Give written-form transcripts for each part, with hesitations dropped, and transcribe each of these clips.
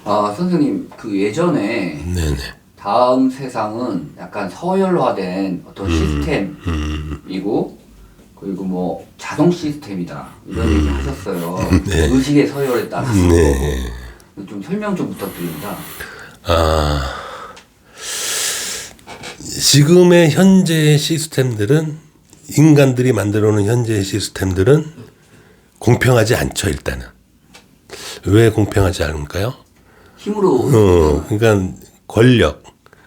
아, 선생님, 그 예전에 네네. 다음 세상은 약간 서열화된 어떤 시스템이고, 그리고 뭐 자동 시스템이다. 이런 얘기 하셨어요. 네. 의식의 서열에 따라서. 네. 좀 설명 좀 부탁드립니다. 아, 지금의 현재의 시스템들은, 인간들이 만들어 놓은 현재의 시스템들은 공평하지 않죠, 일단은. 왜 공평하지 않을까요? 힘으로. 그러니까 권력,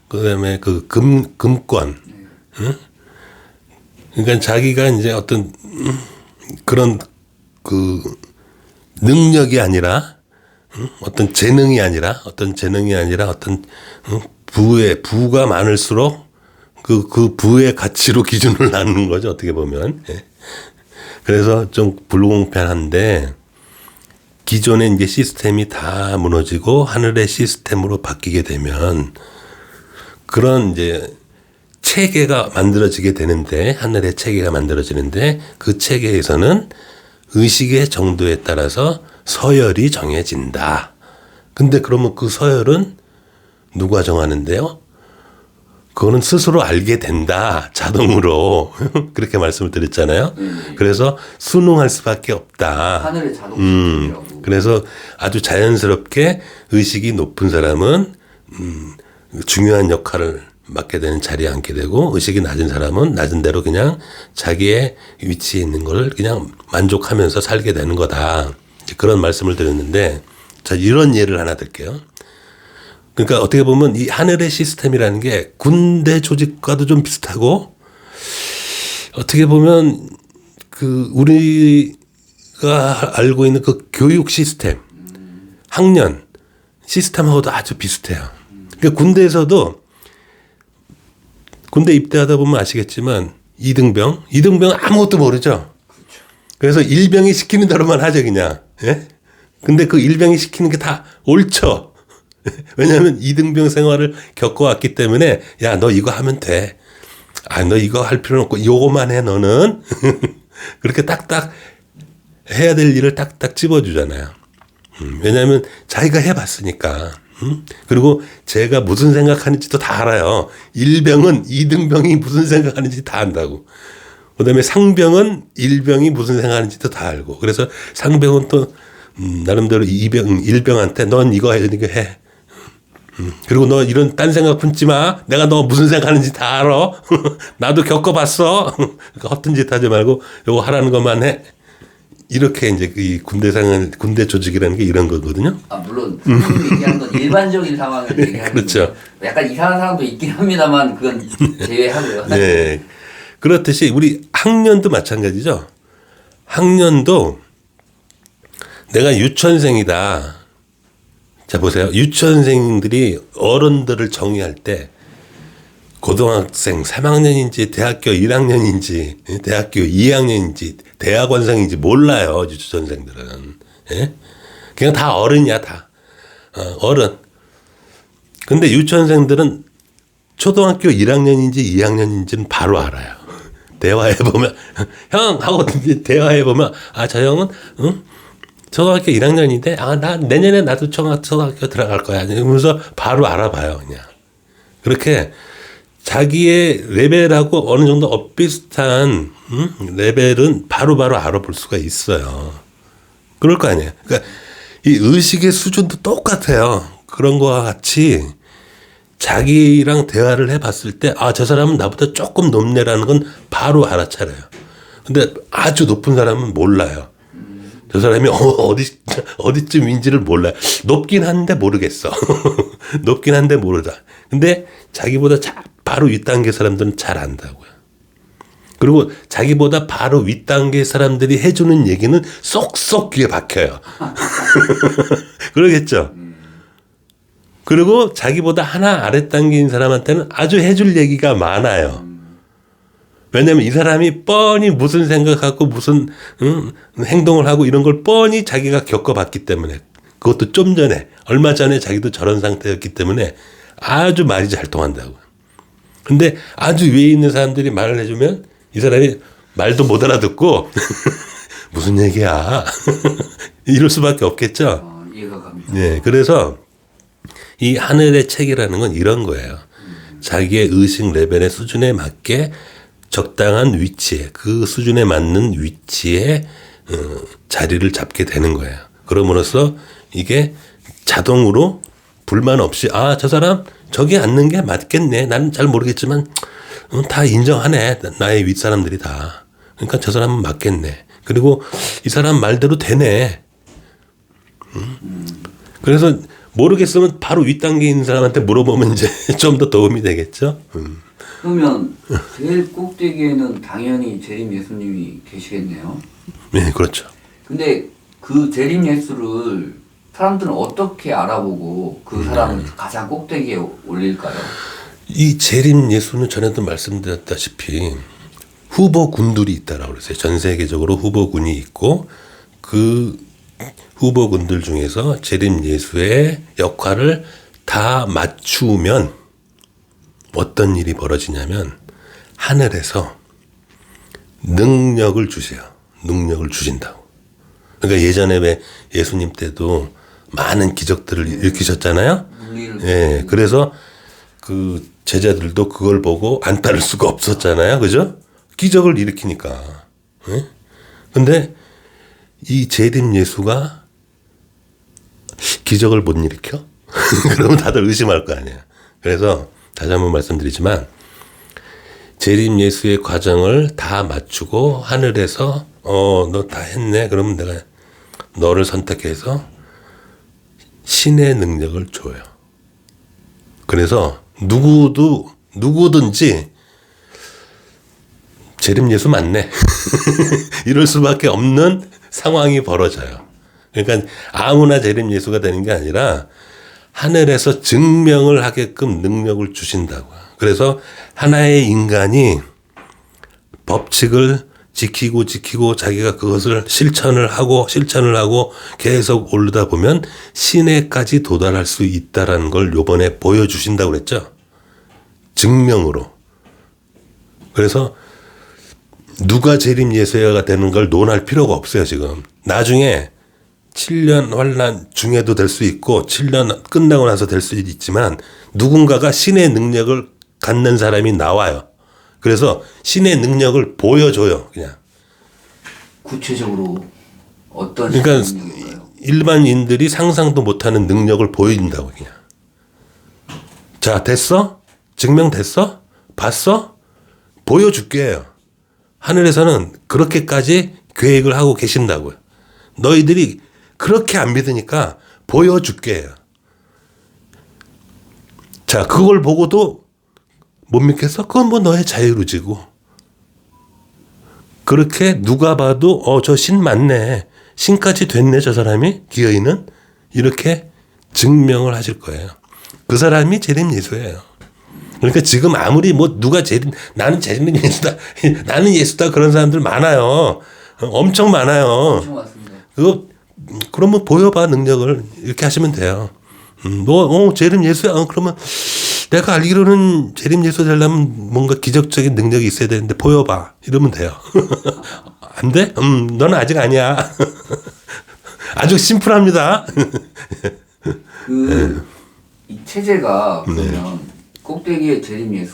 그다음에 그 금권, 응? 그러니까 자기가 이제 어떤 그런 그 능력이 아니라, 어떤 재능이 아니라 어떤 부가 많을수록 그 부의 가치로 기준을 나누는 거죠, 어떻게 보면. 예. 그래서 좀 불공평한데, 기존의 이제 시스템이 다 무너지고 하늘의 시스템으로 바뀌게 되면 그런 이제 체계가 만들어지게 되는데, 하늘의 체계가 만들어지는데, 그 체계에서는 의식의 정도에 따라서 서열이 정해진다. 근데 그러면 그 서열은 누가 정하는데요? 그거는 스스로 알게 된다. 자동으로. 그렇게 말씀을 드렸잖아요. 그래서 순응할 수밖에 없다. 하늘의 자동 시스템이라고. 그래서 아주 자연스럽게 의식이 높은 사람은 중요한 역할을 맡게 되는 자리에 앉게 되고, 의식이 낮은 사람은 낮은 대로 그냥 자기의 위치에 있는 걸 그냥 만족하면서 살게 되는 거다. 그런 말씀을 드렸는데, 자, 이런 예를 하나 들게요. 그러니까 어떻게 보면 이 하늘의 시스템이라는 게 군대 조직과도 좀 비슷하고, 어떻게 보면 그 우리가 알고 있는 그 교육 시스템, 학년 시스템하고도 아주 비슷해요. 그러니까 군대에서도, 군대 입대하다 보면 아시겠지만 이등병 아무것도 모르죠. 그래서 일병이 시키는 대로만 하죠, 그냥. 예? 근데 그 일병이 시키는 게 다 옳죠. 왜냐하면 이등병 생활을 겪어왔기 때문에, 야, 너 이거 하면 돼. 아, 너 이거 할 필요는 없고 요거만 해, 너는. 그렇게 딱딱 해야 될 일을 딱딱 집어주잖아요. 왜냐하면 자기가 해봤으니까. 그리고 제가 무슨 생각하는지도 다 알아요. 일병은 이등병이 무슨 생각하는지 다 안다고. 그다음에 상병은 일병이 무슨 생각하는지도 다 알고. 그래서 상병은 또 나름대로 일병한테 넌 이거 해, 이거 해. 그리고 너 이런 딴 생각 품지 마. 내가 너 무슨 생각하는지 다 알아. 나도 겪어봤어. 그러니까 허튼 짓 하지 말고 요거 하라는 것만 해. 이렇게 이제 이 군대 조직이라는 게 이런 거거든요. 아, 물론 선생님이 얘기하는 건 일반적인 상황을 얘기하는 그렇죠. 약간 이상한 사람도 있긴 합니다만 그건 제외하고요. 네. 그렇듯이 우리 학년도 마찬가지죠. 학년도 내가 유치원생이다. 자, 보세요. 유치원생들이 어른들을 정의할 때 고등학생 3학년인지 대학교 1학년인지 대학교 2학년인지 대학원생인지 몰라요. 유치원생들은. 예? 그냥 다 어른이야, 다. 어른. 근데 유치원생들은 초등학교 1학년인지 2학년인지는 바로 알아요. 대화해보면 형 하고 대화해보면, 아, 저 형은 초등학교 1학년인데, 아, 나 내년에 나도 초등학교 들어갈 거야. 이러면서 바로 알아봐요, 그냥. 그렇게 자기의 레벨하고 어느 정도 엇비슷한 레벨은 바로바로 알아볼 수가 있어요. 그럴 거 아니에요. 그러니까 이 의식의 수준도 똑같아요. 그런 거와 같이 자기랑 대화를 해봤을 때, 아, 저 사람은 나보다 조금 높네라는 건 바로 알아차려요. 근데 아주 높은 사람은 몰라요. 저 사람이 어디쯤인지를 몰라요. 높긴 한데 모르겠어. 높긴 한데 모르다. 근데 자기보다 바로 윗단계 사람들은 잘 안다고요. 그리고 자기보다 바로 윗단계 사람들이 해주는 얘기는 쏙쏙 귀에 박혀요. 그러겠죠. 그리고 자기보다 하나 아랫단계인 사람한테는 아주 해줄 얘기가 많아요. 왜냐하면 이 사람이 뻔히 무슨 생각하고 무슨 행동을 하고 이런 걸 뻔히 자기가 겪어봤기 때문에, 그것도 좀 전에, 얼마 전에 자기도 저런 상태였기 때문에 아주 말이 잘 통한다고. 근데 아주 위에 있는 사람들이 말을 해주면 이 사람이 말도 못 알아듣고 무슨 얘기야 이럴 수밖에 없겠죠. 이해가 갑니다. 네, 그래서 이 하늘의 체계라는 건 이런 거예요. 자기의 의식 레벨의 수준에 맞게 적당한 위치에, 그 수준에 맞는 위치에 자리를 잡게 되는 거예요. 그럼으로써 이게 자동으로 불만 없이 저 사람 저기 앉는 게 맞겠네. 나는 잘 모르겠지만 다 인정하네. 나의 윗사람들이 다. 그러니까 저 사람은 맞겠네. 그리고 이 사람 말대로 되네. 그래서 모르겠으면 바로 윗단계에 있는 사람한테 물어보면 이제 좀 더 도움이 되겠죠. 그러면 제일 꼭대기에는 당연히 재림 예수님이 계시겠네요. 네, 그렇죠. 근데 그 재림 예수를 사람들은 어떻게 알아보고 그 사람을 가장 꼭대기에 올릴까요? 이 재림 예수는 전에도 말씀드렸다시피 후보군들이 있다라고 그랬어요. 전 세계적으로 후보군이 있고 그 후보군들 중에서 재림 예수의 역할을 다 맞추면 어떤 일이 벌어지냐면 하늘에서 능력을 주세요. 능력을 주신다고. 그러니까 예전에 왜 예수님 때도 많은 기적들을 일으키셨잖아요. 예, 그래서 그 제자들도 그걸 보고 안 따를 수가 없었잖아요. 그죠? 기적을 일으키니까. 예? 근데 이 재림 예수가 기적을 못 일으켜? 그러면 다들 의심할 거 아니에요. 그래서 다시 한번 말씀드리지만 재림 예수의 과정을 다 맞추고 하늘에서 너 다 했네. 그러면 내가 너를 선택해서 신의 능력을 줘요. 그래서 누구든지 재림 예수 맞네. 이럴 수밖에 없는 상황이 벌어져요. 그러니까 아무나 재림 예수가 되는 게 아니라 하늘에서 증명을 하게끔 능력을 주신다고요. 그래서 하나의 인간이 법칙을 지키고 자기가 그것을 실천을 하고 계속 오르다 보면 신에까지 도달할 수 있다라는 걸 요번에 보여주신다고 그랬죠. 증명으로. 그래서 누가 재림 예수가 되는 걸 논할 필요가 없어요, 지금. 나중에 7년 환란 중에도 될 수 있고 7년 끝나고 나서 될 수 있지만 누군가가 신의 능력을 갖는 사람이 나와요. 그래서 신의 능력을 보여줘요. 그냥. 구체적으로 어떤 그러니까 능력일까요? 일반인들이 상상도 못하는 능력을 보여준다고 그냥. 자, 됐어? 증명됐어? 봤어? 보여줄게요. 하늘에서는 그렇게까지 계획을 하고 계신다고요. 너희들이 그렇게 안 믿으니까 보여줄게요. 자, 그걸 보고도 못 믿겠어? 그건 뭐 너의 자유의지고. 그렇게 누가 봐도 저 신 맞네. 신까지 됐네 저 사람이. 기어이는. 이렇게 증명을 하실 거예요. 그 사람이 재림 예수예요. 그러니까 지금 아무리 뭐 누가 나는 재림 예수다. 나는 예수다. 그런 사람들 많아요. 엄청 많아요. 엄청 많습니다. 그러면 보여봐 능력을. 이렇게 하시면 돼요. 너 재림 예수야. 그러면 내가 알기로는 재림 예수 되려면 뭔가 기적적인 능력이 있어야 되는데 보여봐. 이러면 돼요. 안 돼? 너는 아직 아니야. 아주 심플합니다. 이 체제가 그러면 꼭대기에 재림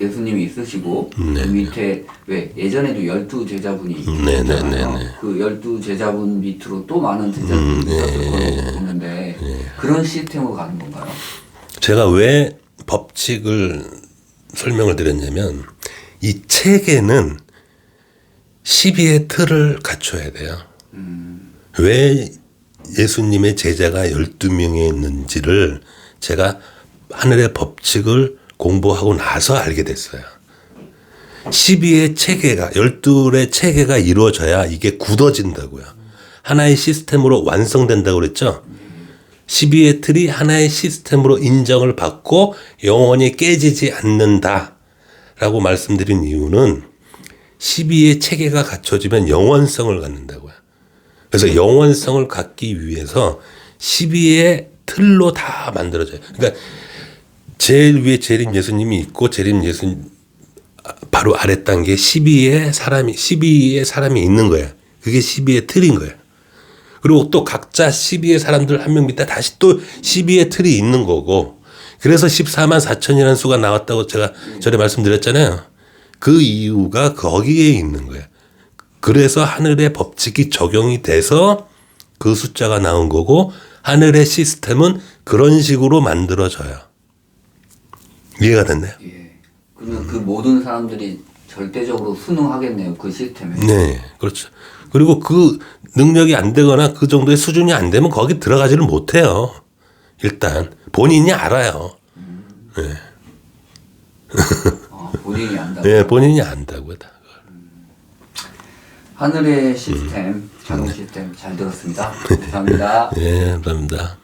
예수님이 있으시고 그 밑에 왜 예전에도 12 제자분이 있잖아요. 그 12 제자분 밑으로 또 많은 제자분이 있었을 거로 보는데 그런 시스템으로 가는 건가요? 제가 왜 법칙을 설명을 드렸냐면 이 체계는 시비의 틀을 갖춰야 돼요. 왜 예수님의 제자가 12명이 있는지를 제가 하늘의 법칙을 공부하고 나서 알게 됐어요. 12의 체계가 12의 체계가 이루어져야 이게 굳어진다고요. 하나의 시스템으로 완성된다고 그랬죠. 12의 틀이 하나의 시스템으로 인정을 받고 영원히 깨지지 않는다라고 말씀드린 이유는 12의 체계가 갖춰지면 영원성을 갖는다고요. 그래서 영원성을 갖기 위해서 12의 틀로 다 만들어져요. 그러니까 제일 위에 재림 예수님이 있고 재림 예수 바로 아래 단계에 12의 사람이 있는 거예요. 그게 12의 틀인 거예요. 그리고 또 각자 12의 사람들 한 명 밑에 다시 또 12의 틀이 있는 거고 그래서 14만 4천이라는 수가 나왔다고 제가 전에 말씀드렸잖아요. 그 이유가 거기에 있는 거예요. 그래서 하늘의 법칙이 적용이 돼서 그 숫자가 나온 거고 하늘의 시스템은 그런 식으로 만들어져요. 이해가 됐나요? 예. 그러면 그 모든 사람들이 절대적으로 순응하겠네요. 그 시스템에. 네, 그렇죠. 그리고 그 능력이 안 되거나 그 정도의 수준이 안 되면 거기 들어가지를 못해요. 일단 본인이 알아요. 네. 본인이 안다고. 네, 본인이 안다고요. 다. 하늘의 시스템, 자동 시스템 잘 들었습니다. 감사합니다. 네, 감사합니다.